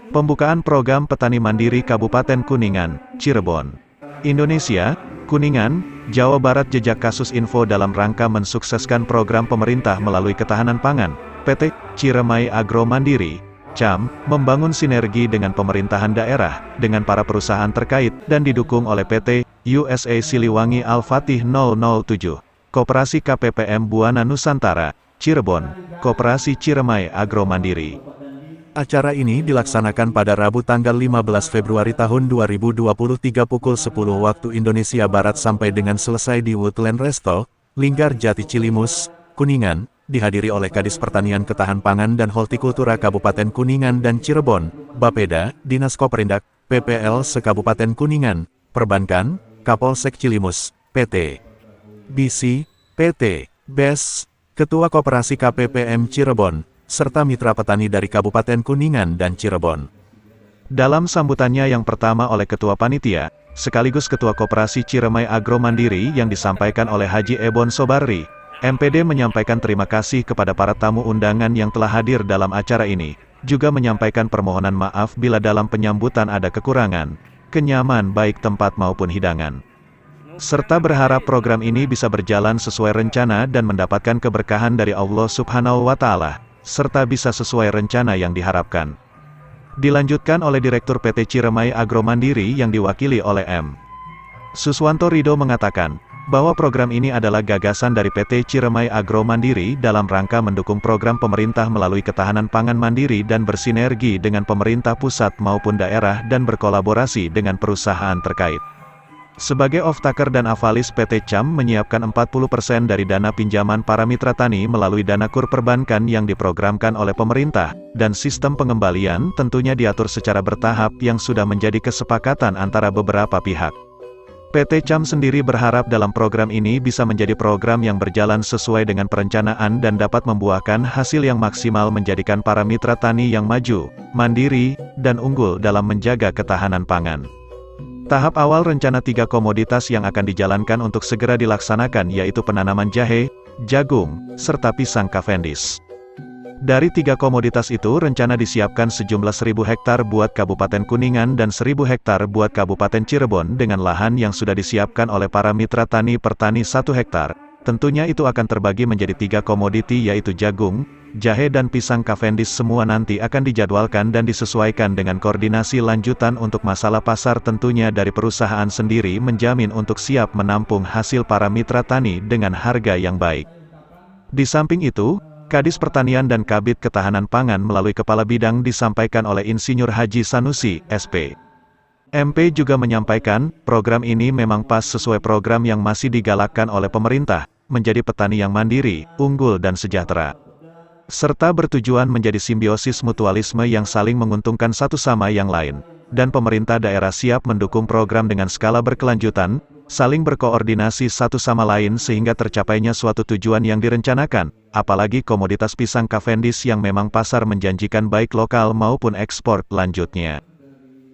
Pembukaan program Petani Mandiri Kabupaten Kuningan, Cirebon, Indonesia, Kuningan, Jawa Barat. Jejak kasus info dalam rangka mensukseskan program pemerintah melalui ketahanan pangan, PT Ciremai Agro Mandiri, CAM, membangun sinergi dengan pemerintahan daerah, dengan para perusahaan terkait, dan didukung oleh PT USA Siliwangi Al-Fatih 007, Koperasi KPPM Buana Nusantara, Cirebon, Koperasi Ciremai Agro Mandiri. Acara ini dilaksanakan pada Rabu tanggal 15 Februari tahun 2023 pukul 10 waktu Indonesia Barat sampai dengan selesai di Woodland Resto, Linggar Jati Cilimus, Kuningan, dihadiri oleh Kadis Pertanian Ketahan Pangan dan Hortikultura Kabupaten Kuningan dan Cirebon, Bapeda, Dinas Koperindak, PPL se-Kabupaten Kuningan, Perbankan, Kapolsek Cilimus, PT BC, PT BES, Ketua Koperasi KPPM Cirebon, serta mitra petani dari Kabupaten Kuningan dan Cirebon. Dalam sambutannya yang pertama oleh Ketua Panitia, sekaligus Ketua Koperasi Ciremai Agro Mandiri yang disampaikan oleh Haji Ebon Sobarri, MPD menyampaikan terima kasih kepada para tamu undangan yang telah hadir dalam acara ini, juga menyampaikan permohonan maaf bila dalam penyambutan ada kekurangan, kenyaman baik tempat maupun hidangan. Serta berharap program ini bisa berjalan sesuai rencana dan mendapatkan keberkahan dari Allah Subhanahu wa Ta'ala, serta bisa sesuai rencana yang diharapkan. Dilanjutkan oleh Direktur PT Ciremai Agro Mandiri yang diwakili oleh M. Suswanto Rido mengatakan, bahwa program ini adalah gagasan dari PT Ciremai Agro Mandiri dalam rangka mendukung program pemerintah melalui ketahanan pangan mandiri dan bersinergi dengan pemerintah pusat maupun daerah dan berkolaborasi dengan perusahaan terkait. Sebagai off-taker dan avalis, PT CAM menyiapkan 40% dari dana pinjaman para mitra tani melalui dana kur perbankan yang diprogramkan oleh pemerintah, dan sistem pengembalian tentunya diatur secara bertahap yang sudah menjadi kesepakatan antara beberapa pihak. PT CAM sendiri berharap dalam program ini bisa menjadi program yang berjalan sesuai dengan perencanaan dan dapat membuahkan hasil yang maksimal menjadikan para mitra tani yang maju, mandiri, dan unggul dalam menjaga ketahanan pangan. Tahap awal rencana 3 komoditas yang akan dijalankan untuk segera dilaksanakan yaitu penanaman jahe, jagung, serta pisang Cavendish. Dari 3 komoditas itu rencana disiapkan sejumlah 1.000 hektar buat Kabupaten Kuningan dan 1.000 hektar buat Kabupaten Cirebon dengan lahan yang sudah disiapkan oleh para mitra tani per tani 1 hektar. Tentunya itu akan terbagi menjadi 3 komoditi yaitu jagung, jahe dan pisang Cavendish. Semua nanti akan dijadwalkan dan disesuaikan dengan koordinasi lanjutan untuk masalah pasar. Tentunya dari perusahaan sendiri menjamin untuk siap menampung hasil para mitra tani dengan harga yang baik. Di samping itu, Kadis Pertanian dan Kabid Ketahanan Pangan melalui Kepala Bidang disampaikan oleh Insinyur Haji Sanusi, SP. MP juga menyampaikan, program ini memang pas sesuai program yang masih digalakkan oleh pemerintah, menjadi petani yang mandiri, unggul dan sejahtera. Serta bertujuan menjadi simbiosis mutualisme yang saling menguntungkan satu sama yang lain. Dan pemerintah daerah siap mendukung program dengan skala berkelanjutan, saling berkoordinasi satu sama lain sehingga tercapainya suatu tujuan yang direncanakan, apalagi komoditas pisang Cavendish yang memang pasar menjanjikan baik lokal maupun ekspor lanjutnya.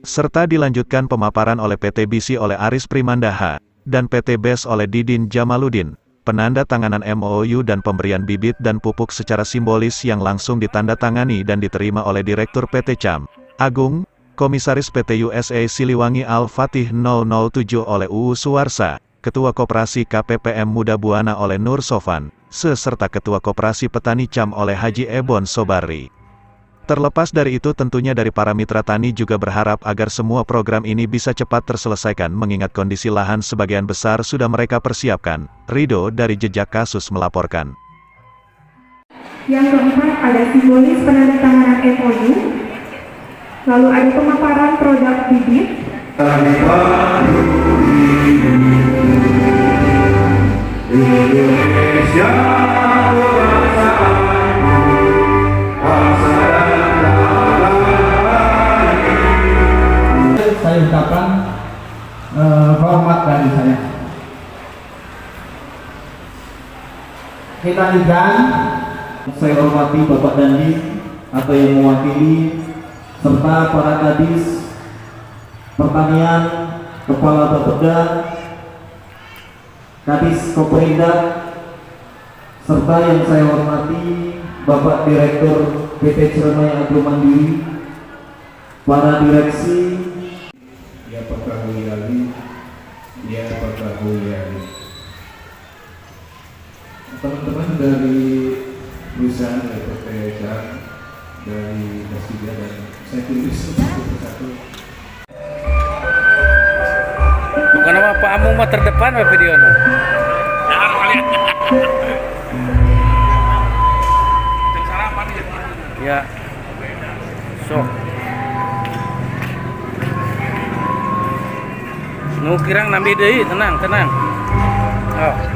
Serta dilanjutkan pemaparan oleh PT BC oleh Aris Primandaha, dan PT BES oleh Didin Jamaludin, penanda tanganan MOU dan pemberian bibit dan pupuk secara simbolis yang langsung ditandatangani dan diterima oleh Direktur PT CAM, Agung, Komisaris PT USA Siliwangi Al-Fatih 007 oleh UU Suwarsa, Ketua Koperasi KPPM Muda Buana oleh Nur Sofan, serta Ketua Koperasi Petani CAM oleh Haji Ebon Sobarri. Terlepas dari itu tentunya dari para mitra tani juga berharap agar semua program ini bisa cepat terselesaikan mengingat kondisi lahan sebagian besar sudah mereka persiapkan. Rido dari Jejak Kasus melaporkan. Yang keempat ada simbolis penandatanganan MOU, lalu ada pemaparan produk bibit, Indonesia. Saya ucapkan hormat dari saya. Kita lanjutkan. Saya hormati Bapak Dandi atau yang mewakili serta para kadis pertanian, kepala Bapeda, kadis Koperindak, serta yang saya hormati Bapak Direktur PT Ciremai Agro Mandiri, para direksi, Ya Perkahwi Ali, Ya Perkahwi Ali. Teman-teman dari perusahaan dari PT Jarak, dari Persija, dan saya tulis satu persatu. Bukan nama Pak Amung mah terdepan Pak video no. Jangan kalian. Ya. Sok. Nu kirang nambi deui, tenang. Oh.